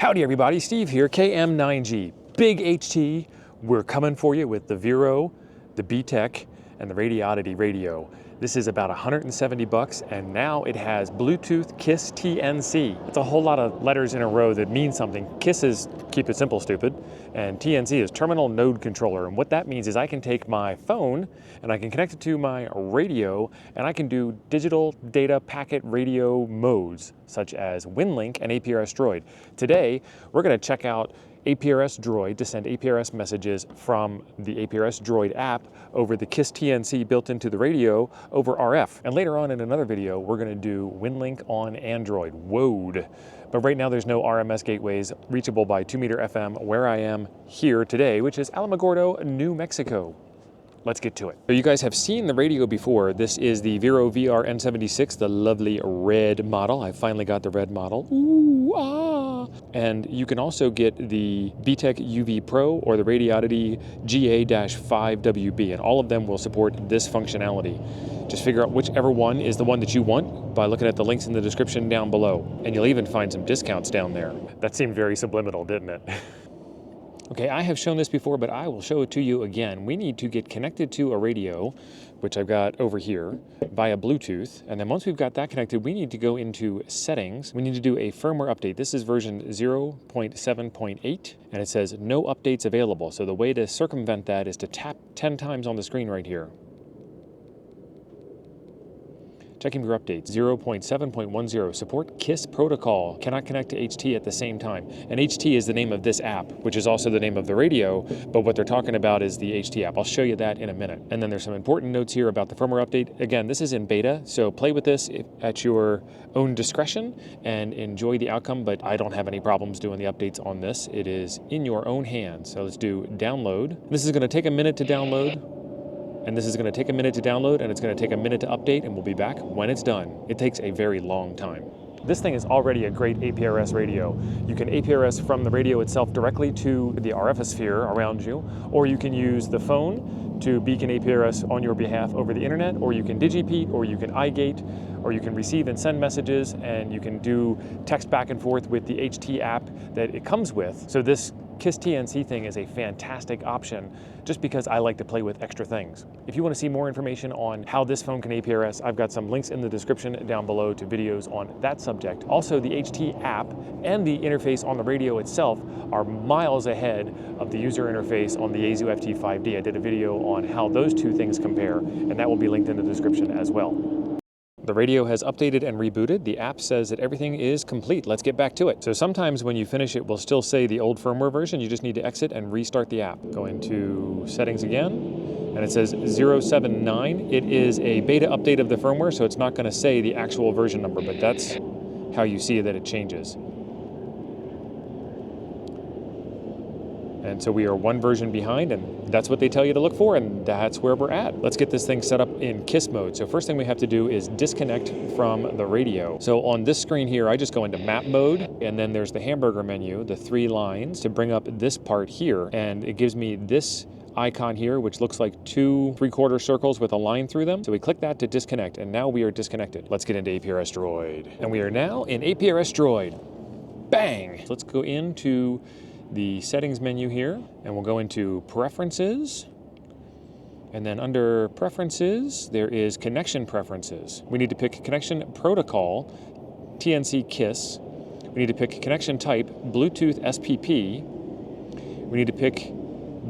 Howdy everybody, Steve here, KM9G, big HT. We're coming for you with the Vero, the B-Tech, and the Radiodity radio. This is about 170 bucks, and now it has Bluetooth KISS TNC. It's a whole lot of letters in a row that mean something. KISS is keep it simple, stupid, and TNC is terminal node controller. And what that means is I can take my phone and I can connect it to my radio, and I can do digital data packet radio modes, such as Winlink and APRSdroid. Today, we're gonna check out APRSdroid to send APRS messages from the APRSdroid app over the KISS TNC built into the radio over RF. And later on in another video, we're gonna do Winlink on Android, WOAD. But right now there's no RMS gateways reachable by 2-meter FM where I am here today, which is Alamogordo, New Mexico. Let's get to it. So you guys have seen the radio before. This is the Vero VR N76, the lovely red model. I finally got the red model. Ooh, ah. And you can also get the B-Tech UV Pro or the Radiodity GA-5WB, and all of them will support this functionality. Just figure out whichever one is the one that you want by looking at the links in the description down below. And you'll even find some discounts down there. That seemed very subliminal, didn't it? Okay, I have shown this before, but I will show it to you again. We need to get connected to a radio, which I've got over here, via Bluetooth. And then once we've got that connected, we need to go into settings. We need to do a firmware update. This is version 0.7.8, and it says no updates available. So the way to circumvent that is to tap 10 times on the screen right here. Checking your updates, 0.7.10, support KISS protocol, cannot connect to HT at the same time. And HT is the name of this app, which is also the name of the radio, but what they're talking about is the HT app. I'll show you that in a minute. And then there's some important notes here about the firmware update. Again, this is in beta, so play with this at your own discretion and enjoy the outcome, but I don't have any problems doing the updates on this. It is in your own hands. So let's do download. This is gonna take a minute to download. And this is going to take a minute to download, and it's going to take a minute to update, and we'll be back when it's done. It takes a very long time. This thing is already a great APRS radio. You can APRS from the radio itself directly to the RFosphere around you, or you can use the phone to beacon APRS on your behalf over the internet, or you can digipeat, or you can iGate, or you can receive and send messages, and you can do text back and forth with the HT app that it comes with. So this KISS TNC thing is a fantastic option just because I like to play with extra things. If you want to see more information on how this phone can APRS, I've got some links in the description down below to videos on that subject. Also, the HT app and the interface on the radio itself are miles ahead of the user interface on the Yaesu FT5D. I did a video on how those two things compare, and that will be linked in the description as well. The radio has updated and rebooted. The app says that everything is complete. Let's get back to it. So sometimes when you finish it, will still say the old firmware version. You just need to exit and restart the app. Go into settings again, and it says 079. It is a beta update of the firmware, so it's not going to say the actual version number, but that's how you see that it changes. And so we are one version behind, and that's what they tell you to look for, and that's where we're at. Let's get this thing set up in KISS mode. So first thing we have to do is disconnect from the radio. So on this screen here, I just go into map mode, and then there's the hamburger menu, the 3 lines to bring up this part here, and it gives me this icon here, which looks like 2 3/4 circles with a line through them. So we click that to disconnect, and now we are disconnected. Let's get into APRSdroid. And we are now in APRSdroid. Bang! Let's go into the settings menu here, and we'll go into preferences, and then under preferences there is connection preferences. We need to pick connection protocol, TNC KISS. We need to pick connection type, Bluetooth SPP. We need to pick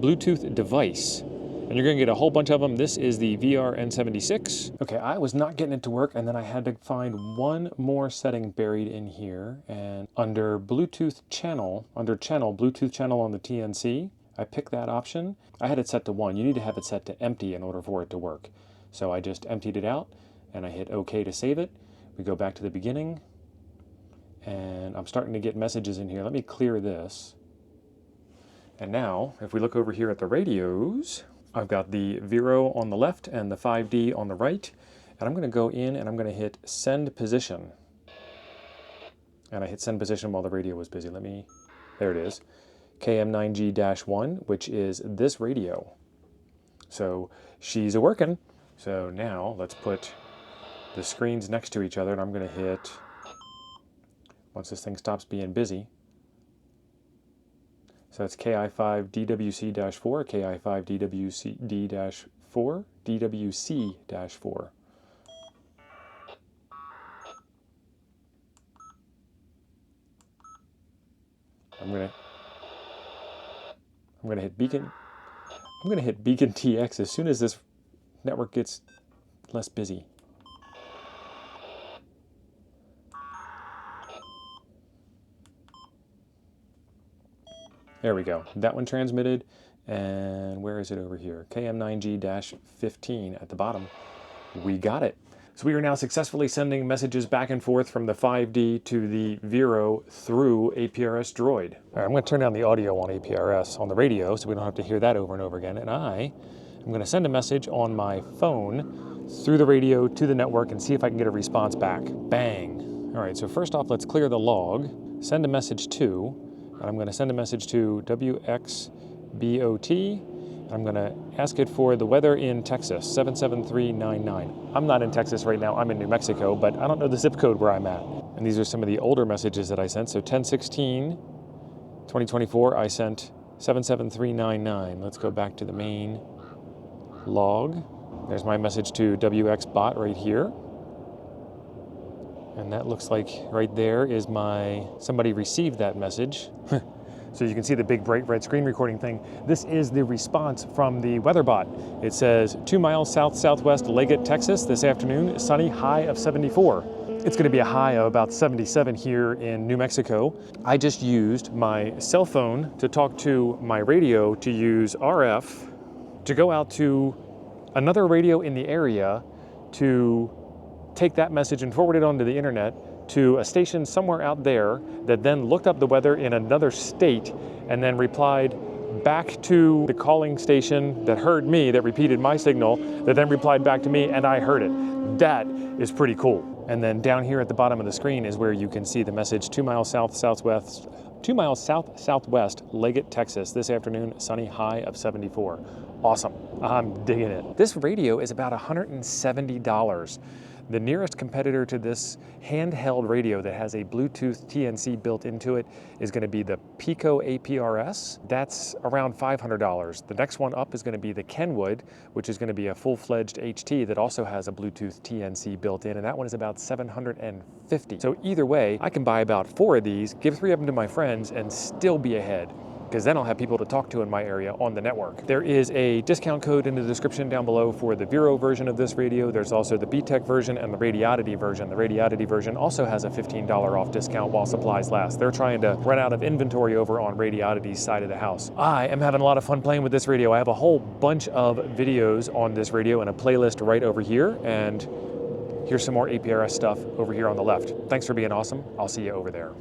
Bluetooth device, and you're going to get a whole bunch of them. This is the VR N76. Okay, I was not getting it to work, and then I had to find one more setting buried in here, and under Bluetooth channel, Bluetooth channel on the TNC, I picked that option. I had it set to 1. You need to have it set to empty in order for it to work. So I just emptied it out, and I hit OK to save it. We go back to the beginning, and I'm starting to get messages in here. Let me clear this. And now, if we look over here at the radios, I've got the Vero on the left and the 5D on the right, and I'm going to go in and I'm going to hit send position. And I hit send position while the radio was busy. There it is, KM9G-1, which is this radio. So she's a-working. So now let's put the screens next to each other, and I'm going to hit, once this thing stops being busy, So that's KI5DWC-4, KI5DWC-4, DWC-4. I'm gonna hit beacon. I'm gonna hit beacon TX as soon as this network gets less busy. There we go. That one transmitted. And where is it over here? KM9G-15 at the bottom. We got it. So we are now successfully sending messages back and forth from the 5D to the Vero through APRSdroid. All right, I'm going to turn down the audio on APRS on the radio so we don't have to hear that over and over again. And I'm going to send a message on my phone through the radio to the network and see if I can get a response back. Bang. All right, so first off, let's clear the log, send a message to, and I'm going to send a message to WXBOT. I'm going to ask it for the weather in Texas, 77399. I'm not in Texas right now, I'm in New Mexico, but I don't know the zip code where I'm at. And these are some of the older messages that I sent. So 10/16/2024, I sent 77399. Let's go back to the main log. There's my message to WXBot right here. And that looks like right there is somebody received that message. So you can see the big bright red screen recording thing. This is the response from the weather bot. It says 2 miles south-southwest Leggett, Texas this afternoon, sunny, high of 74. It's gonna be a high of about 77 here in New Mexico. I just used my cell phone to talk to my radio to use RF to go out to another radio in the area to take that message and forward it onto the internet to a station somewhere out there that then looked up the weather in another state and then replied back to the calling station that heard me, that repeated my signal, that then replied back to me and I heard it. That is pretty cool. And then down here at the bottom of the screen is where you can see the message 2 miles south-southwest, 2 miles south-southwest Leggett, Texas this afternoon, sunny, high of 74. Awesome, I'm digging it. This radio is about $170. The nearest competitor to this handheld radio that has a Bluetooth TNC built into it is going to be the Pico APRS. That's around $500. The next one up is going to be the Kenwood, which is going to be a full-fledged HT that also has a Bluetooth TNC built in, and that one is about $750. So either way, I can buy about 4 of these, give 3 of them to my friends, and still be ahead, because then I'll have people to talk to in my area on the network. There is a discount code in the description down below for the Vero version of this radio. There's also the BTEC version and the Radioddity version. The Radioddity version also has a $15 off discount while supplies last. They're trying to run out of inventory over on Radioddity's side of the house. I am having a lot of fun playing with this radio. I have a whole bunch of videos on this radio and a playlist right over here, and here's some more APRS stuff over here on the left. Thanks for being awesome. I'll see you over there.